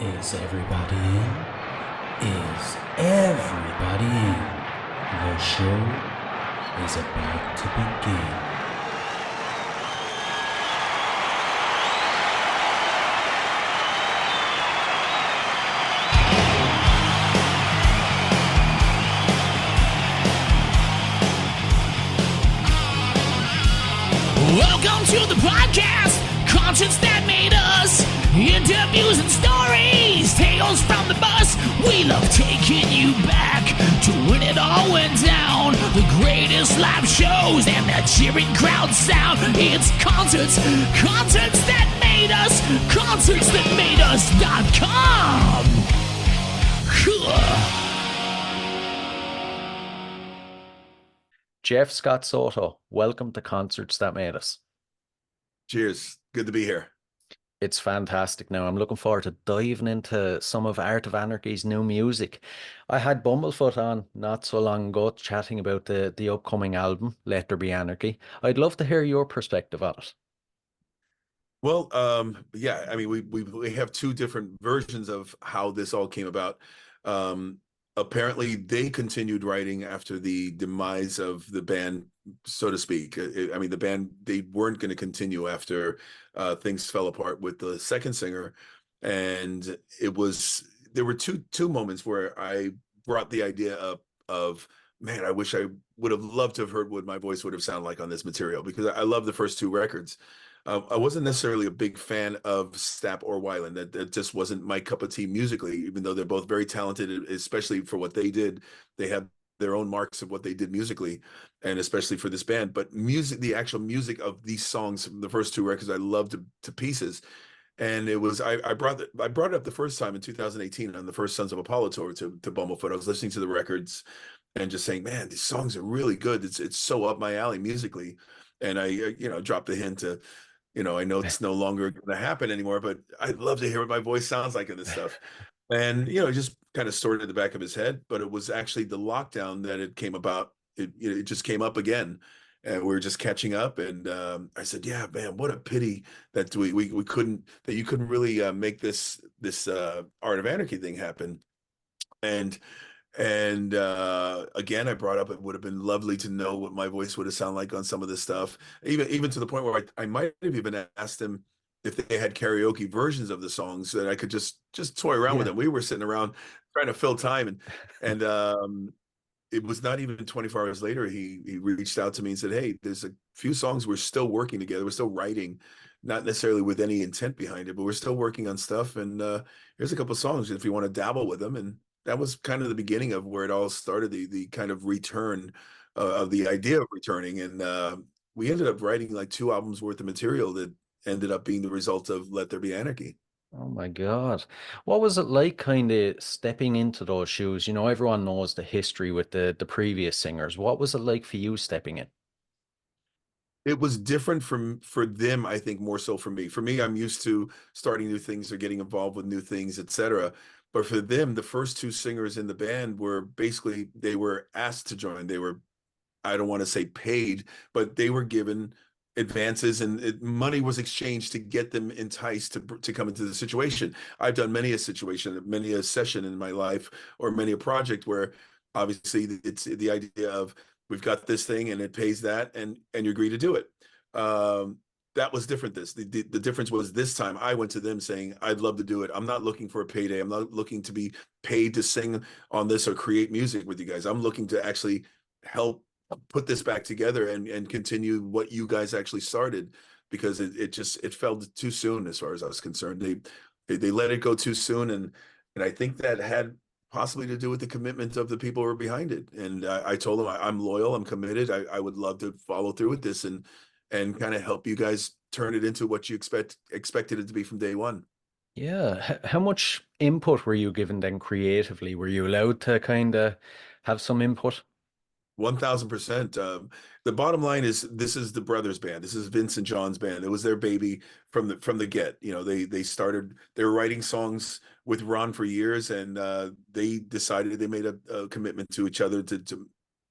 Is everybody in? Is everybody in? The show is about to begin. Welcome to the podcast, concerts that made us, interviews and stories, tales from the bus. We love taking you back to when it all went down. The greatest live shows and that cheering crowd sound. It's concerts that made us, concertsthatmadeus.com. Jeff Scott Soto, welcome to Concerts That Made Us. Cheers. Good to be here. It's fantastic now. I'm looking forward to diving into some of Art of Anarchy's new music. I had Bumblefoot on not so long ago chatting about the upcoming album, There Be Anarchy. I'd love to hear your perspective on it. Well, yeah, I mean, we have two different versions of how this all came about. Apparently they continued writing after the demise of the band, so to speak. I mean, the band, they weren't going to continue after things fell apart with the second singer. And there were two moments where I brought the idea up of, man, I wish I would have loved to have heard what my voice would have sounded like on this material, because I love the first two records. I wasn't necessarily a big fan of Stapp or Weiland. That just wasn't my cup of tea musically, even though they're both very talented, especially for what they did. They have their own marks of what they did musically, and especially for this band. But music, the actual music of these songs, the first two records, I loved to pieces. And it was, I brought it up the first time in 2018 on the first Sons of Apollo tour to Bumblefoot. I was listening to the records and just saying, man, these songs are really good. It's so up my alley musically. And I dropped the hint to, I know it's no longer going to happen anymore, but I'd love to hear what my voice sounds like in this stuff. And, it just kind of stored in the back of his head, but it was actually the lockdown that it came about. It just came up again, and we were just catching up. And I said, yeah, man, what a pity that we couldn't, that you couldn't really make this Art of Anarchy thing happen. And again, I brought up, it would have been lovely to know what my voice would have sounded like on some of this stuff, even to the point where I might have even asked them if they had karaoke versions of the songs that I could just toy around with them. We were sitting around trying to fill time, and it was not even 24 hours later, he reached out to me and said, hey, there's a few songs we're still working together. We're still writing, not necessarily with any intent behind it, but we're still working on stuff. And here's a couple of songs if you want to dabble with them. And that was kind of the beginning of where it all started, the kind of return of the idea of returning. And we ended up writing like 2 albums worth of material that ended up being the result of Let There Be Anarchy. Oh my God. What was it like kind of stepping into those shoes? Everyone knows the history with the previous singers. What was it like for you stepping in? It was different for them, I think, more so for me. For me, I'm used to starting new things or getting involved with new things, etc. But for them, the first 2 singers in the band were basically, they were asked to join. They were, I don't want to say paid, but they were given advances, and money was exchanged to get them enticed to come into the situation. I've done many a situation, many a session in my life, or many a project where obviously it's the idea of, we've got this thing and it pays that, and you agree to do it. That was different. The difference was, this time I went to them saying, I'd love to do it. I'm not looking for a payday. I'm not looking to be paid to sing on this or create music with you guys. I'm looking to actually help put this back together and continue what you guys actually started, because it fell too soon as far as I was concerned. They let it go too soon, and I think that had possibly to do with the commitment of the people who were behind it. And I told them, I'm loyal, I'm committed. I would love to follow through with this and kind of help you guys turn it into what you expected it to be from day one. Yeah. How much input were you given then creatively? Were you allowed to kind of have some input? 1000%. The bottom line is, this is the brothers band. This is Vince and John's band. It was their baby from the get. They were writing songs with Ron for years, and they decided, they made a commitment to each other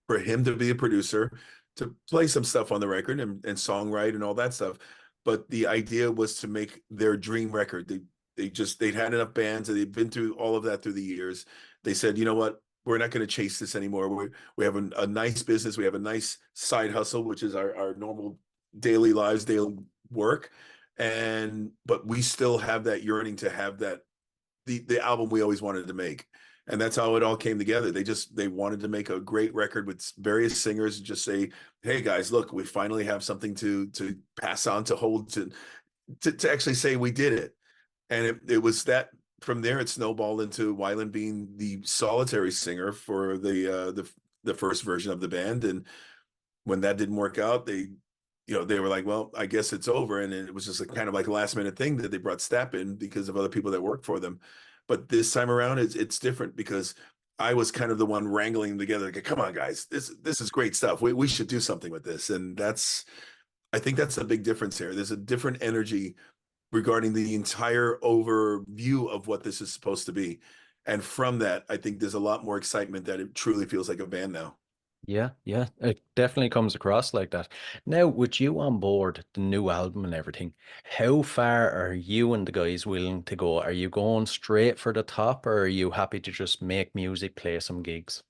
for him to be a producer, to play some stuff on the record and songwrite and all that stuff. But the idea was to make their dream record. they'd had enough bands and they'd been through all of that through the years. They said, you know what? We're not going to chase this anymore. We have a nice business. We have a nice side hustle, which is our normal daily lives, daily work. But we still have that yearning to have that, the album we always wanted to make. And that's how it all came together. They wanted to make a great record with various singers and just say, hey guys, look, we finally have something to pass on, to hold, to actually say we did it. And it was that. From there, it snowballed into Weiland being the solitary singer for the first version of the band. And when that didn't work out, they were like, well, I guess it's over. And it was just kind of like a last minute thing that they brought Stapp in because of other people that worked for them. But this time around, it's different because I was kind of the one wrangling them together. Like, come on, guys, this is great stuff. We should do something with this. And I think that's a big difference here. There's a different energy regarding the entire overview of what this is supposed to be. And from that, I think there's a lot more excitement that it truly feels like a band now. Yeah, yeah, it definitely comes across like that. Now, with you on board the new album and everything, how far are you and the guys willing to go? Are you going straight for the top, or are you happy to just make music, play some gigs?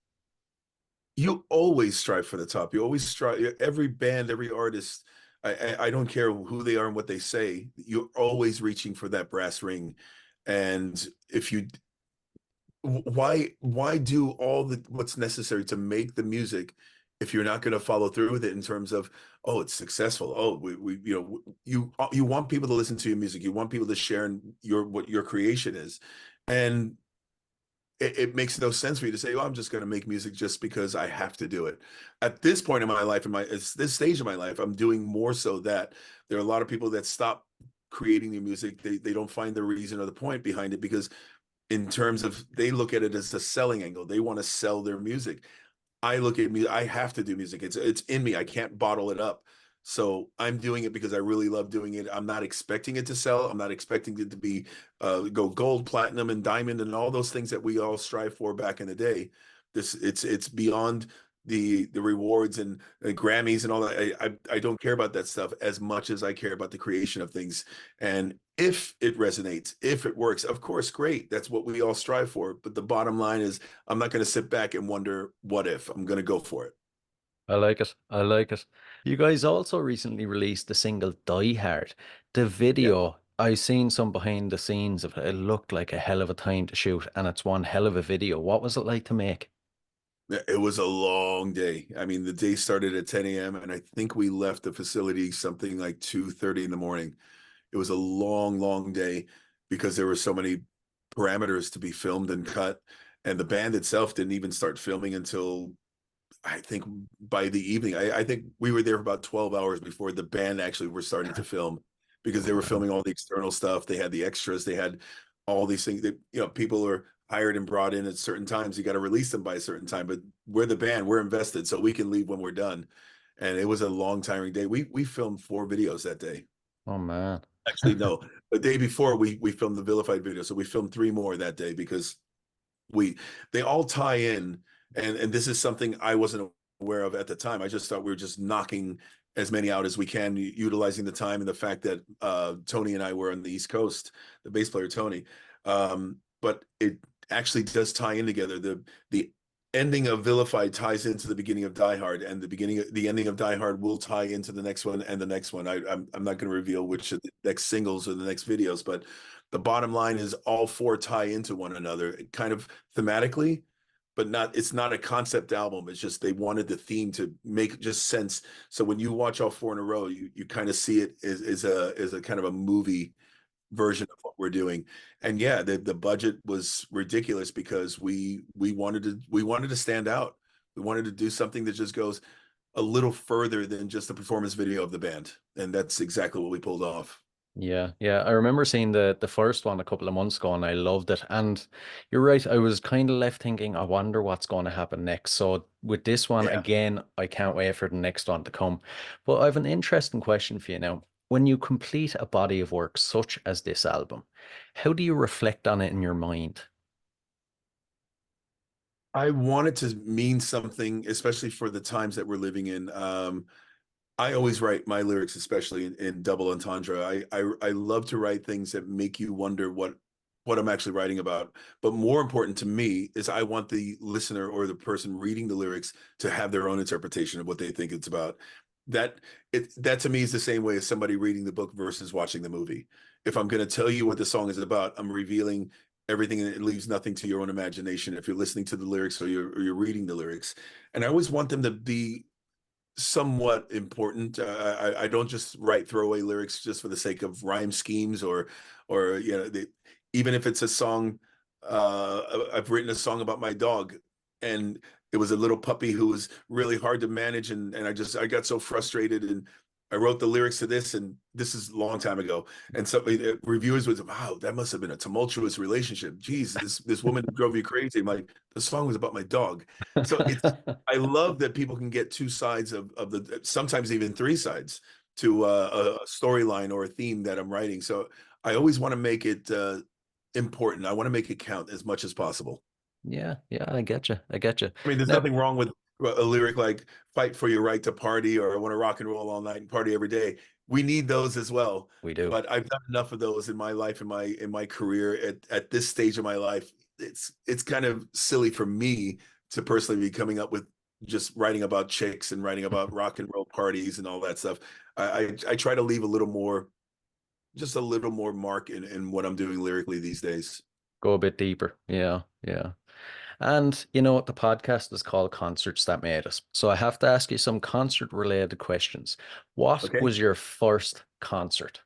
You always strive for the top. You always strive. Every band, every artist, I don't care who they are and what they say, you're always reaching for that brass ring. And if you why do all what's necessary to make the music if you're not going to follow through with it in terms of, oh, it's successful, oh, we you want people to listen to your music, you want people to share in what your creation is. And it makes no sense for you to say, oh, I'm just going to make music just because I have to do it. At this point in my life, this stage of my life, I'm doing more so that there are a lot of people that stop creating new music. They don't find the reason or the point behind it, because in terms of, they look at it as a selling angle. They want to sell their music. I look at music, I have to do music. It's in me. I can't bottle it up. So I'm doing it because I really love doing it. I'm not expecting it to sell. I'm not expecting it to be go gold, platinum, and diamond, and all those things that we all strive for back in the day. It's beyond the rewards and Grammys and all that. I don't care about that stuff as much as I care about the creation of things. And if it resonates, if it works, of course, great. That's what we all strive for. But the bottom line is, I'm not going to sit back and wonder what if. I'm going to go for it. I like it. I like it. You guys also recently released the single Die Hard. The Yeah. video, I seen some behind the scenes of it. It looked like a hell of a time to shoot, and it's one hell of a video. What was it like to make? It was a long day. I mean, the day started at 10 a.m. and I think we left the facility something like 2:30 in the morning. It was a long, long day because there were so many parameters to be filmed and cut. And the band itself didn't even start filming until, I think, by the evening. I think we were there for about 12 hours before the band actually were starting to film, because they were filming all the external stuff. They had the extras. They had all these things that, people are hired and brought in at certain times. You got to release them by a certain time, but we're the band, we're invested, so we can leave when we're done. And it was a long, tiring day. We filmed 4 videos that day. Oh man. Actually, no, the day before we filmed the Vilified video. So we filmed 3 more that day because they all tie in. And this is something I wasn't aware of at the time. I just thought we were just knocking as many out as we can, utilizing the time and the fact that Tony and I were on the East Coast, the bass player Tony. But it actually does tie in together. The ending of Vilified ties into the beginning of Die Hard, and the ending of Die Hard will tie into the next one and the next one. I'm not going to reveal which of the next singles or the next videos, but the bottom line is all 4 tie into one another, kind of thematically, but it's not a concept album. It's just they wanted the theme to make just sense. So when you watch all 4 in a row, you kind of see it as a kind of a movie version of what we're doing. And yeah, the budget was ridiculous because we wanted to stand out. We wanted to do something that just goes a little further than just a performance video of the band. And that's exactly what we pulled off. Yeah, yeah. I remember seeing the first one a couple of months ago and I loved it. And you're right, I was kind of left thinking, I wonder what's going to happen next. So with this one, Yeah. again, I can't wait for the next one to come. But I have an interesting question for you now. When you complete a body of work such as this album, how do you reflect on it in your mind? I want it to mean something, especially for the times that we're living in. I always write my lyrics, especially in double entendre. I love to write things that make you wonder what what I'm actually writing about. But more important to me is I want the listener or the person reading the lyrics to have their own interpretation of what they think it's about. That that to me is the same way as somebody reading the book versus watching the movie. If I'm going to tell you what the song is about, I'm revealing everything, and it leaves nothing to your own imagination if you're listening to the lyrics or you're reading the lyrics. And I always want them to be somewhat important. I don't just write throwaway lyrics just for the sake of rhyme schemes or even if it's a song. I've written a song about my dog, and it was a little puppy who was really hard to manage, and I got so frustrated, and I wrote the lyrics to this, and this is a long time ago. And so reviewers was, wow, that must have been a tumultuous relationship. Geez, this woman drove you crazy. I'm like, the song was about my dog. So I love that people can get two sides of the, sometimes even three sides to a storyline or a theme that I'm writing. So I always want to make it important. I want to make it count as much as possible. Yeah, I get you. I get you. I mean, there's Now, nothing wrong with a lyric like "Fight for your right to party" or "I want to rock and roll all night and party every day." We need those as well. we do. But I've done enough of those in my life, in my career at this stage of my life. It's kind of silly for me to personally be coming up with just writing about chicks and writing about rock and roll parties and all that stuff. I try to leave a little more, just a little more mark in what I'm doing lyrically these days. Go a bit deeper. Yeah, yeah. And you know, the podcast is called Concerts That Made Us. So I have to ask you some concert related questions. What Okay. was your first concert?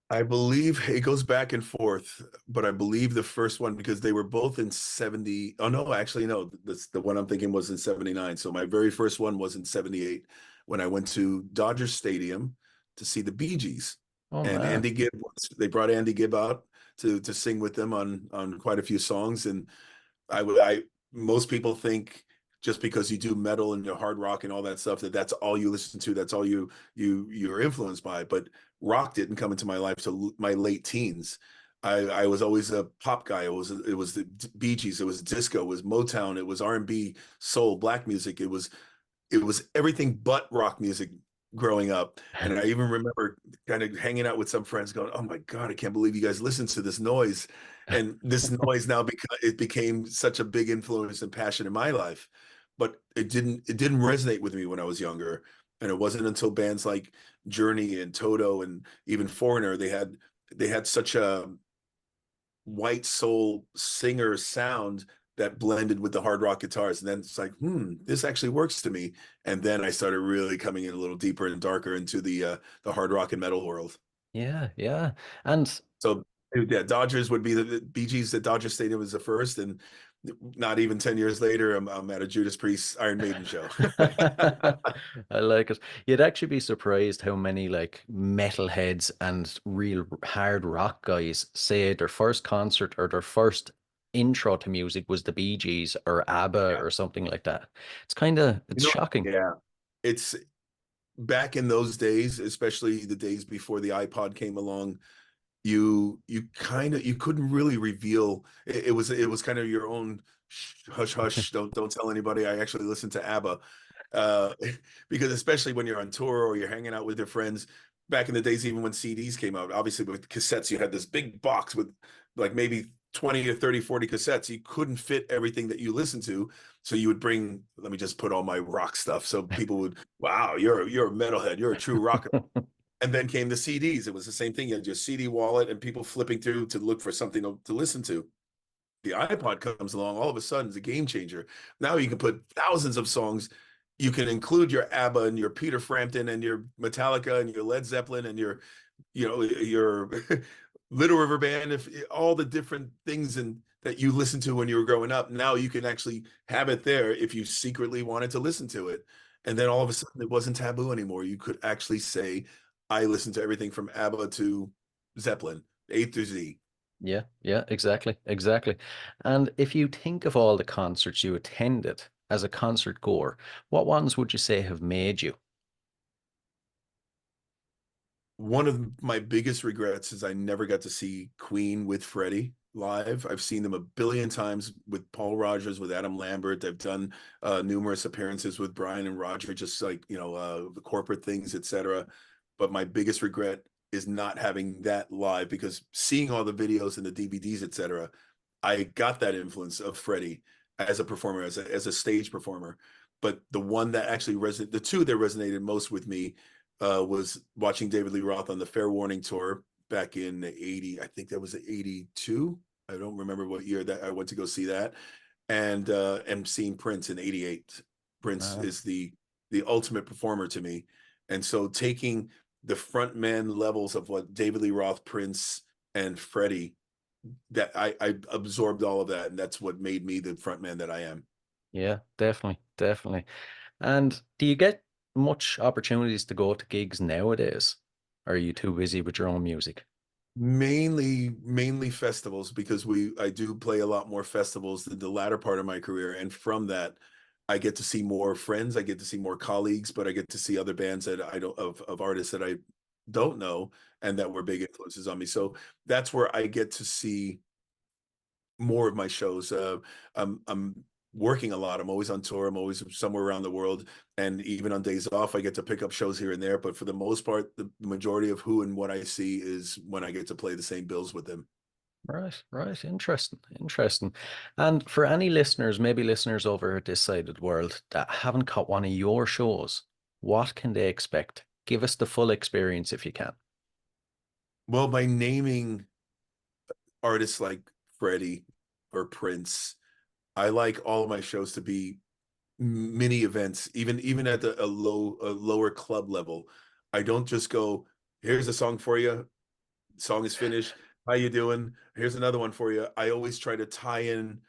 I believe it goes back and forth, but I believe the first one, because they were both in 70. Oh, no, actually, no, the one I'm thinking was in 79. So my very first one was in 78 when I went to Dodger Stadium to see the Bee Gees. Oh And man. Andy Gibb, they brought Andy Gibb out to sing with them on quite a few songs. And most people think just because you do metal and hard rock and all that stuff, that's all you listen to, that's all you're influenced by. But rock didn't come into my life till my late teens. I was always a pop guy. It was the Bee Gees, it was disco, it was Motown, it was R&B, soul, black music. It was everything but rock music growing up. And I even remember kind of hanging out with some friends going, "Oh my God, I can't believe you guys listen to this noise." And this noise now became such a big influence and passion in my life. But it didn't resonate with me when I was younger. And it wasn't until bands like Journey and Toto and even Foreigner, they had such a white soul singer sound that blended with the hard rock guitars. And then it's like, this actually works to me. And then I started really coming in a little deeper and darker into the hard rock and metal world. Yeah, yeah. And So yeah, Dodgers would be the Bee Gees at Dodger Stadium was the first. And not even 10 years later, I'm at a Judas Priest Iron Maiden show. I like it. You'd actually be surprised how many like metalheads and real hard rock guys say their first concert or their first intro to music was the Bee Gees or ABBA Yeah. or something like that. It's shocking. Yeah. It's back in those days, especially the days before the iPod came along, you couldn't really reveal. It was kind of your own hush hush, don't tell anybody I actually listened to ABBA. uh because especially when you're on tour or you're hanging out with your friends, back in the days, even when CDs came out, obviously with cassettes, you had this big box with like maybe 20 or 30, 40 cassettes. You couldn't fit everything that you listened to, so you would bring, let me just put all my rock stuff, so people would, wow, you're a metalhead, you're a true rocker. And then came the CDs. It was the same thing. You had your CD wallet and people flipping through to look for something to listen to. The iPod comes along, all of a sudden it's a game changer. Now you can put thousands of songs. You can include your ABBA and your Peter Frampton and your Metallica and your Led Zeppelin and your Little River Band, if all the different things that you listened to when you were growing up. Now you can actually have it there if you secretly wanted to listen to it. And then all of a sudden it wasn't taboo anymore. You could actually say, I listened to everything from ABBA to Zeppelin, A through Z. Yeah, exactly, exactly. And if you think of all the concerts you attended as a concert goer, what ones would you say have made you? One of my biggest regrets is I never got to see Queen with Freddie live. I've seen them a billion times with Paul Rogers, with Adam Lambert. I've done numerous appearances with Brian and Roger, just like, the corporate things, etc. But my biggest regret is not having that live, because seeing all the videos and the DVDs, etc., I got that influence of Freddie as a performer, as a stage performer. But the one that actually the two that resonated most with me was watching David Lee Roth on the Fair Warning tour back in '80. I think that was '82. I don't remember what year that I went to go see that, and seeing Prince in '88. Prince is the ultimate performer to me, and so taking the frontman levels of what David Lee Roth, Prince, and Freddie, that I absorbed all of that, and that's what made me the frontman that I am. Yeah, definitely, definitely. And do you get much opportunities to go to gigs nowadays? Or are you too busy with your own music? Mainly festivals, because I do play a lot more festivals than the latter part of my career, and from that I get to see more friends, I get to see more colleagues, but I get to see other bands that I don't, of artists that I don't know and that were big influences on me. So that's where I get to see more of my shows. I'm working a lot. I'm always on tour. I'm always somewhere around the world, and even on days off, I get to pick up shows here and there. But for the most part, the majority of who and what I see is when I get to play the same bills with them. Right, right. Interesting, interesting. And for any listeners, maybe listeners over this side of the world that haven't caught one of your shows, what can they expect? Give us the full experience if you can. Well, by naming artists like Freddie or Prince, I like all of my shows to be mini events, even at a lower club level. I don't just go, here's a song for you, song is finished, how you doing, here's another one for you. I always try to tie in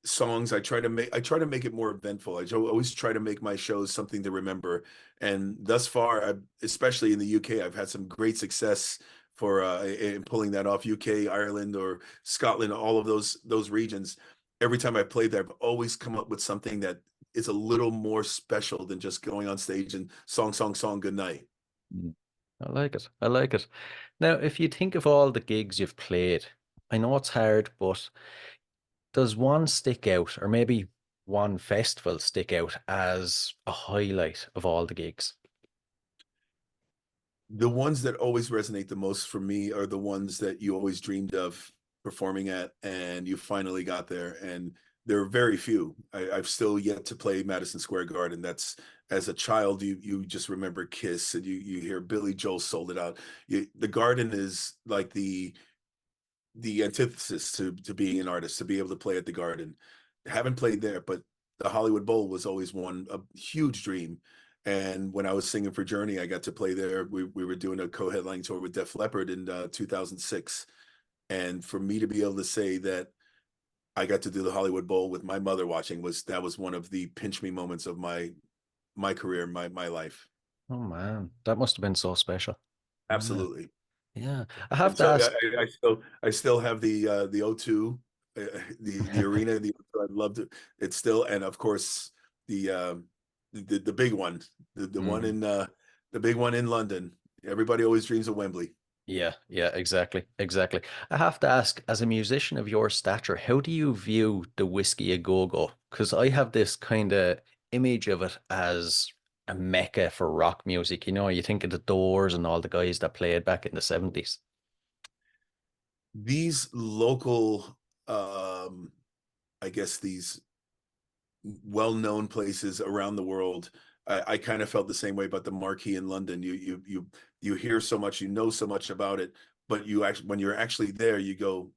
songs. I try to make it more eventful. Always try to make my shows something to remember. And thus far, especially in the UK, I've had some great success for in pulling that off. UK, Ireland, or Scotland, all of those regions. Every time I played there, I've always come up with something that is a little more special than just going on stage and song, good night. Mm. I like it. I like it. Now, if you think of all the gigs you've played, I know it's hard, but does one stick out, or maybe one festival stick out as a highlight of all the gigs? The ones that always resonate the most for me are the ones that you always dreamed of performing at, and you finally got there. And there are very few. I've still yet to play Madison Square Garden. That's, as a child, you just remember Kiss, and you hear Billy Joel sold it out. The Garden is like the antithesis to being an artist, to be able to play at the Garden. I haven't played there, but the Hollywood Bowl was always a huge dream. And when I was singing for Journey, I got to play there. We were doing a co-headlining tour with Def Leppard in 2006. And for me to be able to say that I got to do the Hollywood Bowl with my mother watching, that was one of the pinch me moments of my career, my life. Oh man, that must have been so special. Yeah, Absolutely. yeah. I have And to so ask. I still have the O2, the arena, I'd love to. It's still, and of course the the big one, the one Mm, in the big one in London. Everybody always dreams of Wembley. yeah, yeah, exactly, exactly. I have to ask, as a musician of your stature, how do you view the Whiskey a Go-Go? Because I have this kind of image of it as a mecca for rock music. You know, you think of the Doors and all the guys that played back in the 70s. These local, I guess these well-known places around the world. I kind of felt the same way about the Marquee in London. You hear so much, you know so much about it, but you actually, when you're actually there, you go,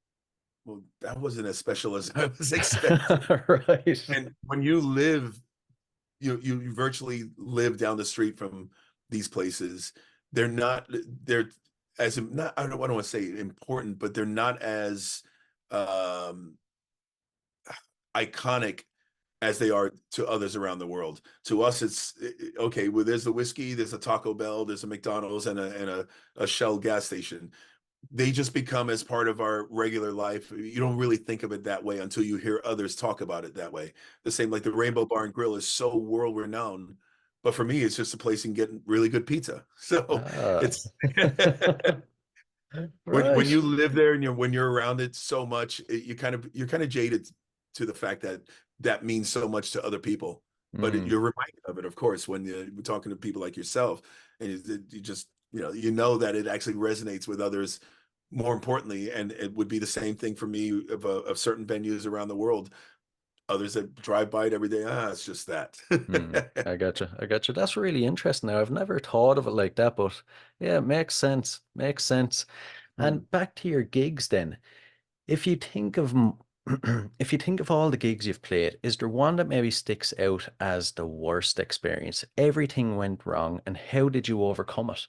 well, that wasn't as special as I was expecting. Right. And when you live, you virtually live down the street from these places. They're as not, I don't want to say important, but they're not as um iconic as they are to others around the world. To us, it's okay. Well, there's the whiskey, there's a Taco Bell, there's a McDonald's, and a Shell gas station. They just become as part of our regular life. You don't really think of it that way until you hear others talk about it that way. The same, like the Rainbow Bar and Grill is so world renowned, but for me, it's just a place you can get really good pizza. So Ah. it's when Right. you live there and when you're around it so much, you're kind of jaded to the fact that that means so much to other people. But Mm. you're reminded of it, of course, when you're talking to people like yourself, and you just you know that it actually resonates with others more importantly. And it would be the same thing for me of certain venues around the world. Others that drive by it every day, it's just that. I gotcha. I gotcha. That's really interesting. Now, I've never thought of it like that, but yeah, it makes sense. Makes sense. Mm. And back to your gigs then. If you think of if you think of all the gigs you've played, is there one that maybe sticks out as the worst experience? Everything went wrong, and how did you overcome it?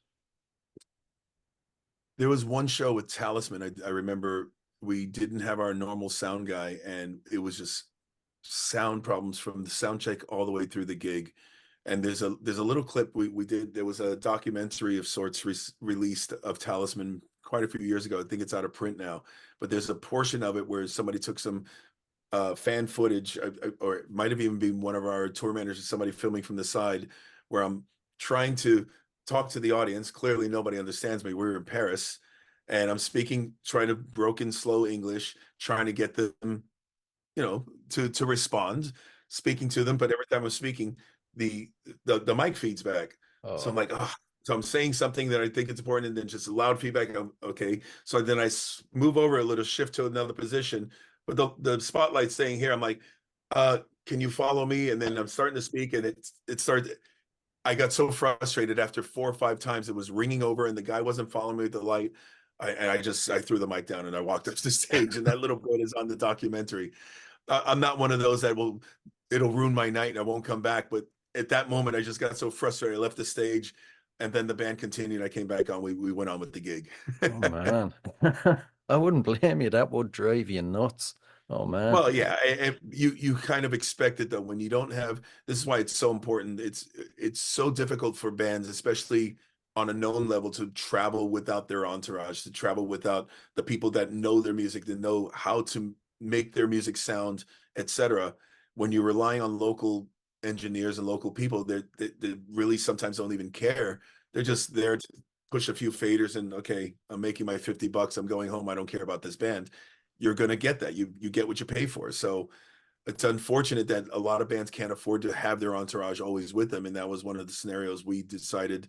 There was one show with Talisman. I remember we didn't have our normal sound guy, and it was just sound problems from the sound check all the way through the gig. And there's a little clip we did. There was a documentary of sorts released of Talisman quite a few years ago. I think it's out of print now, but there's a portion of it where somebody took some fan footage, or it might have even been one of our tour managers, somebody filming from the side, where I'm trying to talk to the audience. Clearly, nobody understands me. We're in Paris, and I'm speaking, trying to broken, slow English, trying to get them, to respond, speaking to them. But every time I'm speaking, the mic feeds back. So I'm Oh, like, oh. So I'm saying something that I think it's important, and then just loud feedback. Okay. So then I move over a little, shift to another position, but the spotlight's staying here. I'm like, can you follow me? And then I'm starting to speak, and it started. I got so frustrated after 4 or 5 times. It was ringing over, and the guy wasn't following me with the light. I threw the mic down and I walked up the stage, and that little bit is on the documentary. I'm not one of those that it'll ruin my night and I won't come back. But at that moment, I just got so frustrated. I left the stage, and then the band continued. I came back on. We went on with the gig. oh man. I wouldn't blame you. That would drive you nuts. Oh man. Well, yeah, and you kind of expect it though when you don't have. This is why it's so important. It's so difficult for bands, especially on a known level, to travel without their entourage, to travel without the people that know their music, that know how to make their music sound, etc. When you're relying on local engineers and local people, they really sometimes don't even care. They're just there to push a few faders and, okay, I'm making my $50. I'm going home. I don't care about this band. You're going to get that. You get what you pay for. So it's unfortunate that a lot of bands can't afford to have their entourage always with them. And that was one of the scenarios we decided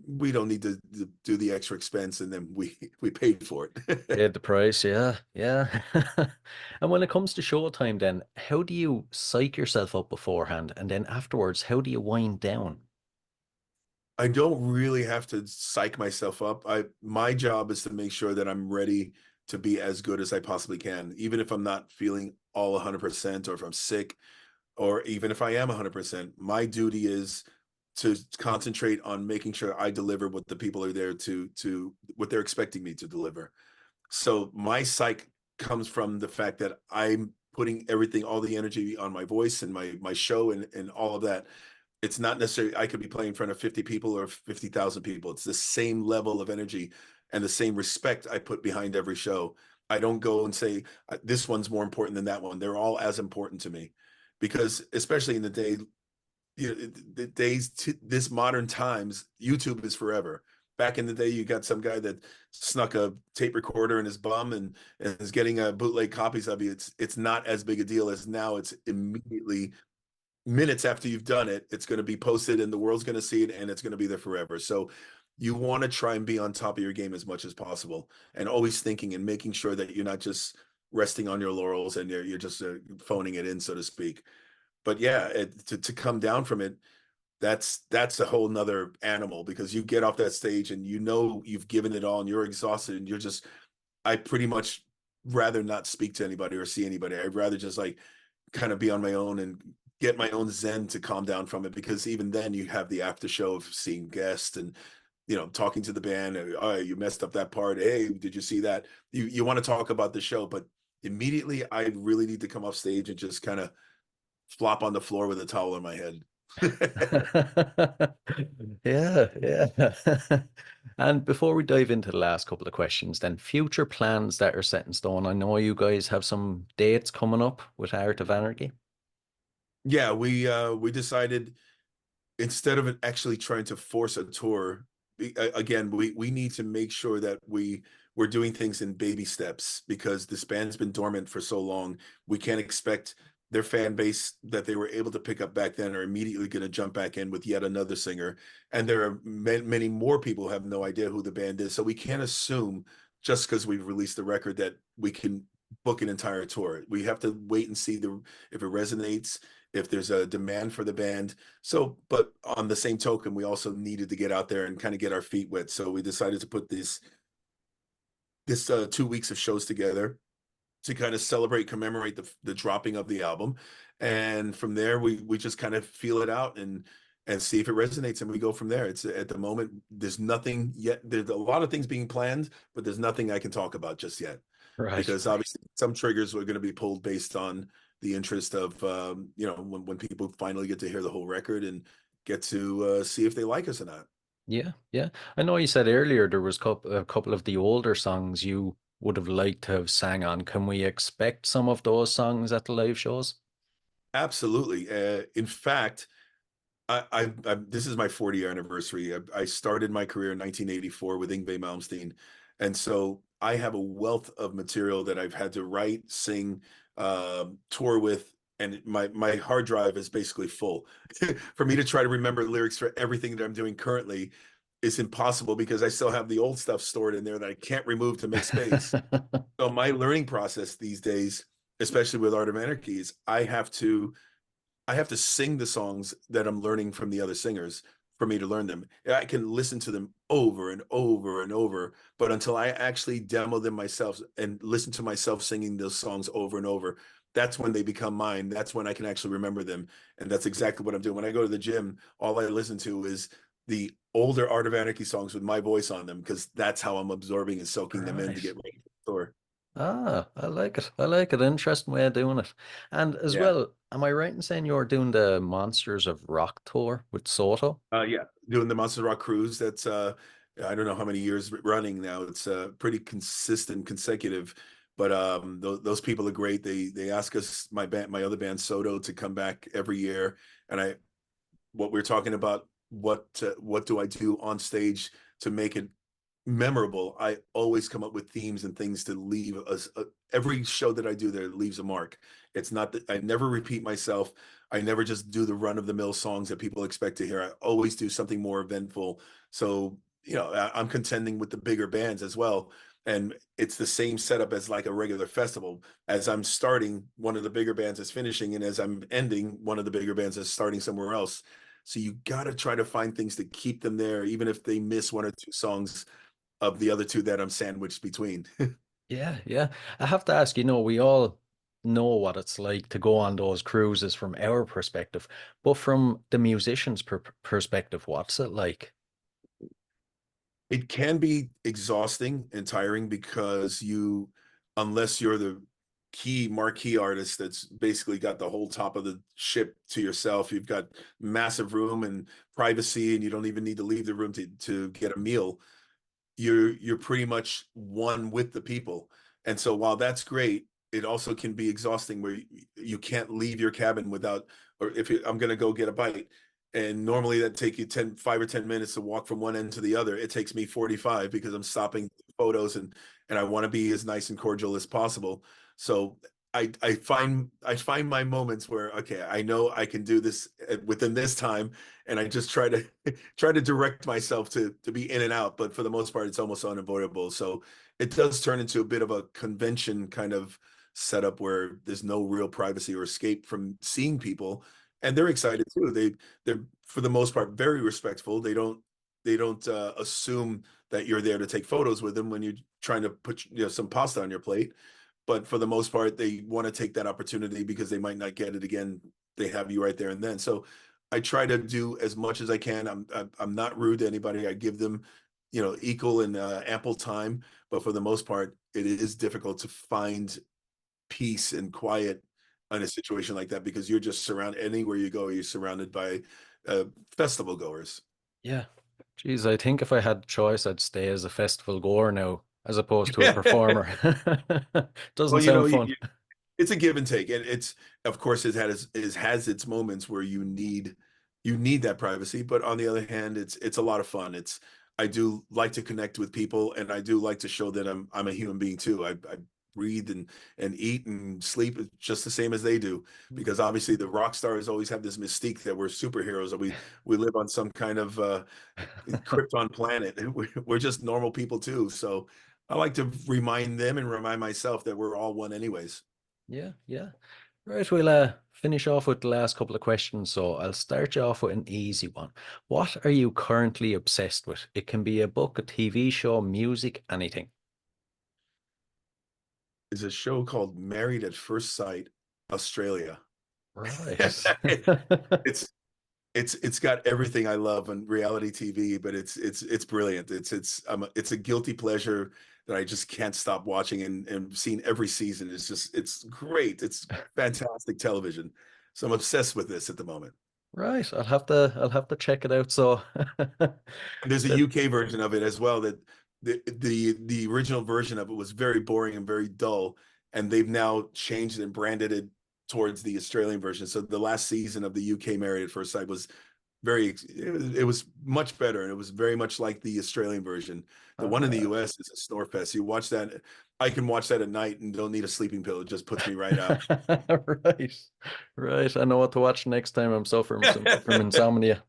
we don't need to do the extra expense, and then we paid for it. Paid the price, yeah, yeah. And when it comes to showtime, then how do you psych yourself up beforehand, and then afterwards, how do you wind down? I don't really have to psych myself up. My job is to make sure that I'm ready to be as good as I possibly can, even if I'm not feeling all 100%, or if I'm sick, or even if I am 100%. My duty is to concentrate on making sure I deliver what the people are there to what they're expecting me to deliver. So my psych comes from the fact that I'm putting everything, all the energy on my voice and my show and all of that. It's not necessarily I could be playing in front of 50 people or 50,000 people. It's the same level of energy and the same respect I put behind every show. I don't go and say this one's more important than that one. They're all as important to me, because especially in the day, the days this modern times, YouTube is forever. Back in the day, you got some guy that snuck a tape recorder in his bum and is getting bootleg copies of you. It's not as big a deal as now. It's immediately minutes after you've done it, it's going to be posted and the world's going to see it, and it's going to be there forever. So you want to try and be on top of your game as much as possible, and always thinking and making sure that you're not just resting on your laurels and you're just phoning it in, so to speak. But yeah, to come down from it, that's a whole nother animal, because you get off that stage and you've given it all and you're exhausted, and I pretty much rather not speak to anybody or see anybody. I'd rather just like kind of be on my own and get my own zen to calm down from it, because even then you have the after show of seeing guests and talking to the band. Oh, you messed up that part. Hey, did you see that? You want to talk about the show, but immediately I really need to come off stage and just kind of flop on the floor with a towel on my head. Yeah, yeah. And before we dive into the last couple of questions, then future plans that are set in stone. I know you guys have some dates coming up with Art of Anarchy. Yeah, we decided, instead of actually trying to force a tour, again, we need to make sure that we're doing things in baby steps, because this band's been dormant for so long. We can't expect their fan base that they were able to pick up back then are immediately going to jump back in with yet another singer. And there are many more people who have no idea who the band is. So we can't assume just because we've released the record that we can book an entire tour. We have to wait and see if it resonates, if there's a demand for the band. So, but on the same token, we also needed to get out there and kind of get our feet wet. So we decided to put this 2 weeks of shows together to kind of celebrate, commemorate the dropping of the album. And from there, we just kind of feel it out and see if it resonates, and we go from there. It's at the moment, there's nothing yet. There's a lot of things being planned, but there's nothing I can talk about just yet. Right. Because obviously some triggers are going to be pulled based on the interest of, when people finally get to hear the whole record and get to see if they like us or not. Yeah, yeah. I know you said earlier there was a couple of the older songs you would have liked to have sang on. Can we expect some of those songs at the live shows? Absolutely. In fact, this is my 40-year anniversary. I started my career in 1984 with Yngwie Malmsteen, and so I have a wealth of material that I've had to write, sing, tour with, and my hard drive is basically full. For me to try to remember lyrics for everything that I'm doing currently is impossible because I still have the old stuff stored in there that I can't remove to make space. So my learning process these days, especially with Art of Anarchy, is I have to sing the songs that I'm learning from the other singers for me to learn them. I can listen to them over and over and over, but until I actually demo them myself and listen to myself singing those songs over and over, that's when they become mine. That's when I can actually remember them. And that's exactly what I'm doing. When I go to the gym, all I listen to is the older Art of Anarchy songs with my voice on them, because that's how I'm absorbing and soaking them in to Right. get ready for the tour. Ah, I like it. I like it. Interesting way of doing it. And as Yeah. well, am I right in saying you're doing the Monsters of Rock tour with Soto? Yeah, doing the Monster Rock Cruise. That's I don't know how many years running now. It's pretty consistent, consecutive. But those people are great. They ask us, my other band Soto, to come back every year. And what we're talking about, what do I do on stage to make it memorable? I always come up with themes and things to leave us. Every show that I do there leaves a mark. It's not that I never repeat myself. I never just do the run of the mill songs that people expect to hear. I always do something more eventful. So, I'm contending with the bigger bands as well. And it's the same setup as like a regular festival. As I'm starting, one of the bigger bands is finishing, and as I'm ending, one of the bigger bands is starting somewhere else. So you got to try to find things to keep them there, even if they miss one or two songs of the other two that I'm sandwiched between. Yeah, yeah. I have to ask, we all know what it's like to go on those cruises from our perspective, but from the musician's perspective, what's it like? It can be exhausting and tiring because unless you're the key marquee artist that's basically got the whole top of the ship to yourself, you've got massive room and privacy, and you don't even need to leave the room to get a meal. You're pretty much one with the people. And so while that's great, it also can be exhausting where you can't leave your cabin without, or I'm going to go get a bite. And normally that take you 5 or 10 minutes to walk from one end to the other. It takes me 45 because I'm stopping photos and I want to be as nice and cordial as possible. So I find my moments where, okay, I know I can do this within this time, and I just try to try to direct myself to be in and out. But for the most part, it's almost unavoidable. So it does turn into a bit of a convention kind of setup where there's no real privacy or escape from seeing people, and they're excited too. They're for the most part very respectful. They don't assume that you're there to take photos with them when you're trying to put some pasta on your plate. But for the most part, they want to take that opportunity because they might not get it again. They have you right there and then. So I try to do as much as I can. I'm not rude to anybody. I give them, equal and ample time. But for the most part, it is difficult to find peace and quiet in a situation like that because you're just surrounded. Anywhere you go, you're surrounded by festival goers. Yeah. Geez, I think if I had the choice, I'd stay as a festival goer now as opposed to a performer. Doesn't Well, sound fun. it's a give and take, and it's, of course, it has its moments where you need that privacy, but on the other hand, it's a lot of fun. I do like to connect with people, and I do like to show that I'm a human being too. breathe and eat and sleep just the same as they do. Because obviously the rock stars always have this mystique that we're superheroes, that we live on some kind of Krypton planet. We're just normal people too. So I like to remind them and remind myself that we're all one anyways. Yeah, yeah. Right, we'll finish off with the last couple of questions. So I'll start you off with an easy one. What are you currently obsessed with? It can be a book, a TV show, music, anything. Is a show called Married at First Sight, Australia. Right. it's it's got everything I love on reality TV, but it's brilliant. It's a guilty pleasure that I just can't stop watching, and seeing every season. It's great. It's fantastic television. So I'm obsessed with this at the moment. Right. I'll have to check it out. So And there's a that UK version of it as well, that the original version of it was very boring and very dull, and they've now changed and branded it towards the Australian version. So the last season of the UK Married at First Sight was it was much better, and it was very much like the Australian version. The one in the US is a snore fest. You watch that, I can watch that at night and don't need a sleeping pill. It just puts me right out. right. Right. I know what to watch next time I'm suffering from insomnia.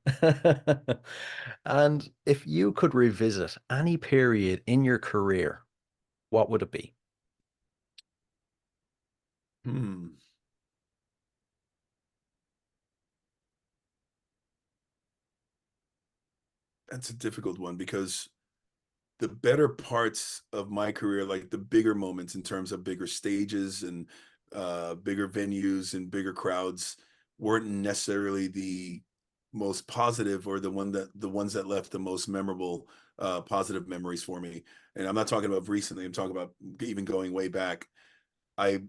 And if you could revisit any period in your career, what would it be? Hmm. That's a difficult one, because the better parts of my career, like the bigger moments in terms of bigger stages and bigger venues and bigger crowds, weren't necessarily the most positive, or the ones that left the most memorable positive memories for me. And I'm not talking about recently, I'm talking about even going way back. I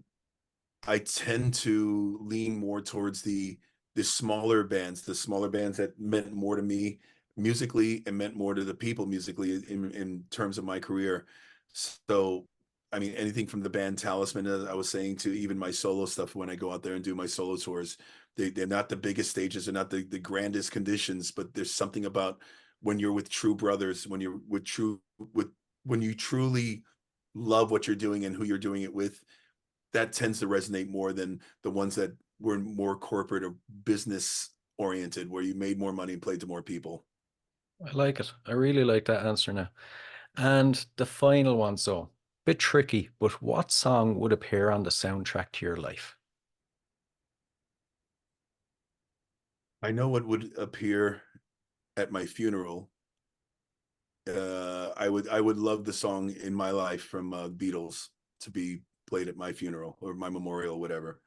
I tend to lean more towards the smaller bands that meant more to me musically and meant more to the people musically in terms of my career. So, I mean, anything from the band Talisman, as I was saying, to even my solo stuff when I go out there and do my solo tours. They're not the biggest stages, they're not the grandest conditions, but there's something about when you're with true brothers, when you're with when you truly love what you're doing and who you're doing it with, that tends to resonate more than the ones that were more corporate or business oriented, where you made more money and played to more people. I like it. I really like that answer now. And the final one, so bit tricky, but what song would appear on the soundtrack to your life? I know what would appear at my funeral. I would love the song "In My Life" from Beatles to be played at my funeral or my memorial, whatever.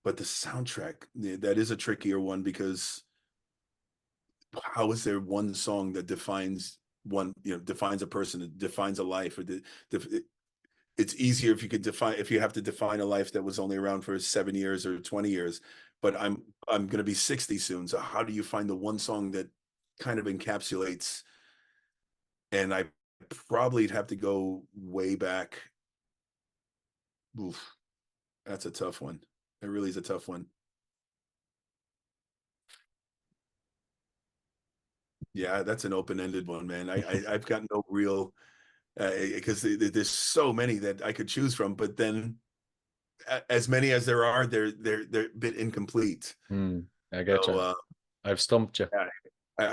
But the soundtrack, that is a trickier one, because how is there one song that defines defines a person, that defines a life, or it's easier if you could define, if you have to define a life that was only around for 7 years or 20 years. But I'm going to be 60 soon, so how do you find the one song that kind of encapsulates? And I probably have to go way back. Oof, that's a tough one. It really is a tough one. Yeah, that's an open-ended one, man. I've got no real, because there's so many that I could choose from, but then as many as there are, they're a bit incomplete. I So getcha. I've stumped you. yeah,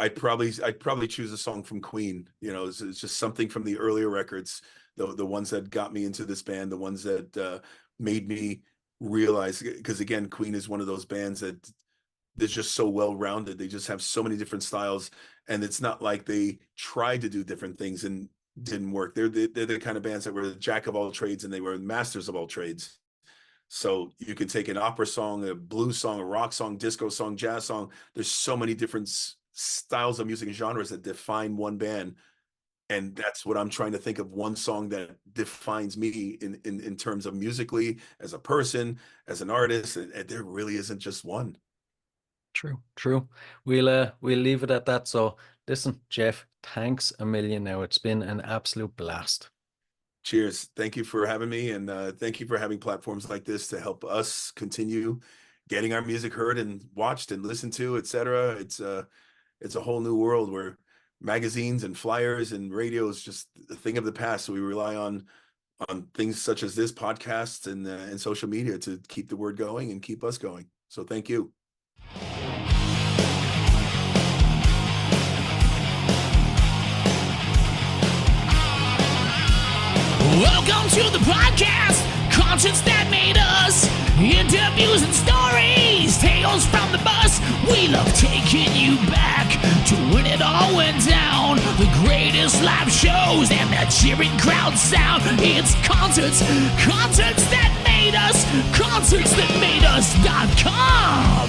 I'd probably choose a song from Queen. It's just something from the earlier records, the ones that got me into this band, the ones that made me realize, because again, Queen is one of those bands that they're just so well rounded. They just have so many different styles, and it's not like they tried to do different things and didn't work. They're the kind of bands that were the jack of all trades and they were masters of all trades. So you can take an opera song, a blues song, a rock song, disco song, jazz song. There's so many different styles of music and genres that define one band. And that's what I'm trying to think of, one song that defines me in terms of musically, as a person, as an artist. And there really isn't just one. True, true. We'll leave it at that. So listen, Jeff, thanks a million now. It's been an absolute blast. Cheers. Thank you for having me. And thank you for having platforms like this to help us continue getting our music heard and watched and listened to, etc. It's a whole new world where magazines and flyers and radio is just a thing of the past. So we rely on on things such as this podcast and social media to keep the word going and keep us going. So thank you. Welcome to the podcast, concerts that made us, interviews and stories, tales from the bus. We love taking you back to when it all went down. The greatest live shows and the cheering crowd sound. It's concerts that made us, concertsthatmadeus.com.